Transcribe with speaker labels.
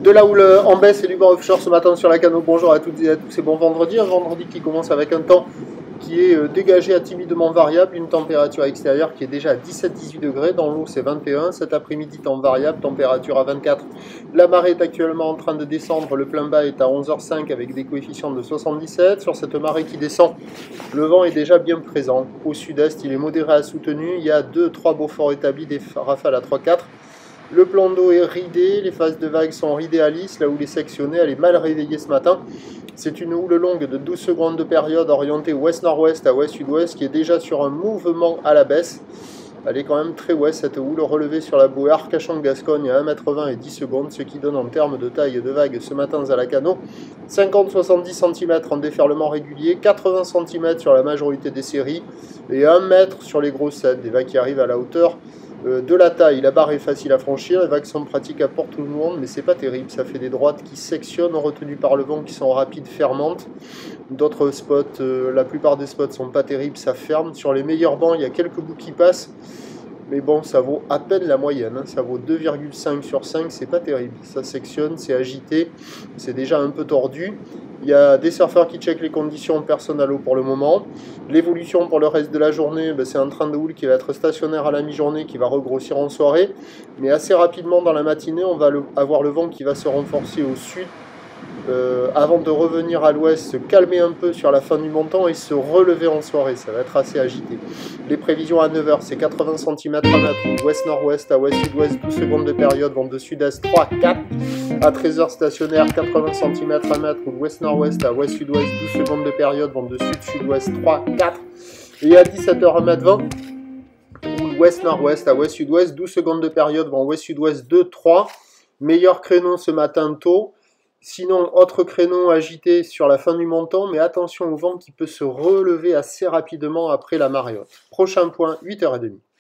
Speaker 1: De la houle en baisse et du vent offshore ce matin sur la Cano. Bonjour à toutes et à tous, c'est bon vendredi. Un vendredi qui commence avec un temps qui est dégagé à timidement variable, une température extérieure qui est déjà à 17-18 degrés, dans l'eau c'est 21, cet après-midi temps variable, température à 24. La marée est actuellement en train de descendre, le plein bas est à 11h05 avec des coefficients de 77. Sur cette marée qui descend, le vent est déjà bien présent. Au sud-est, il est modéré à soutenu, il y a 2-3 Beaufort établis, des rafales à 3-4. Le plan d'eau est ridé, les phases de vagues sont ridées à lisse, la houle est sectionnée, elle est mal réveillée ce matin. C'est une houle longue de 12 secondes de période orientée ouest-nord-ouest à ouest-sud-ouest qui est déjà sur un mouvement à la baisse. Elle est quand même très ouest cette houle, relevée sur la bouée Arcachon-Gascogne à 1,20 m et 10 secondes, ce qui donne en termes de taille de vague ce matin à la Cano 50-70 cm en déferlement régulier, 80 cm sur la majorité des séries et 1 m sur les grosses sets, des vagues qui arrivent à la hauteur de la taille. La barre est facile à franchir, les vagues sont pratiques à port tout le monde, mais c'est pas terrible, ça fait des droites qui sectionnent, retenues par le vent, qui sont rapides, fermantes. D'autres spots, la plupart des spots sont pas terribles, ça ferme. Sur les meilleurs bancs, il y a quelques bouts qui passent, mais bon, ça vaut à peine la moyenne, hein. Ça vaut 2,5 sur 5, c'est pas terrible. Ça sectionne, c'est agité, c'est déjà un peu tordu. Il y a des surfeurs qui checkent les conditions, personne à l'eau pour le moment. L'évolution pour le reste de la journée, c'est un train de houle qui va être stationnaire à la mi-journée, qui va regrossir en soirée. Mais assez rapidement dans la matinée, on va avoir le vent qui va se renforcer au sud, avant de revenir à l'ouest, se calmer un peu sur la fin du montant et se relever en soirée. Ça va être assez agité. Les prévisions à 9h, c'est 80 cm à mètre, ouest-nord-ouest à ouest-sud-ouest, 12 secondes de période, vent de sud-est 3, 4. À 13h stationnaire, 80 cm à mètre, ouest-nord-ouest à ouest-sud-ouest, 12 secondes de période, vent de sud-sud-ouest 3, 4. Et à 17h, 1m20, ouest-nord-ouest à ouest-sud-ouest, 12 secondes de période, vent ouest-sud-ouest 2, 3. Meilleur créneau ce matin tôt. Sinon, autre créneau agité sur la fin du montant, mais attention au vent qui peut se relever assez rapidement après la marée haute. Prochain point, 8h30.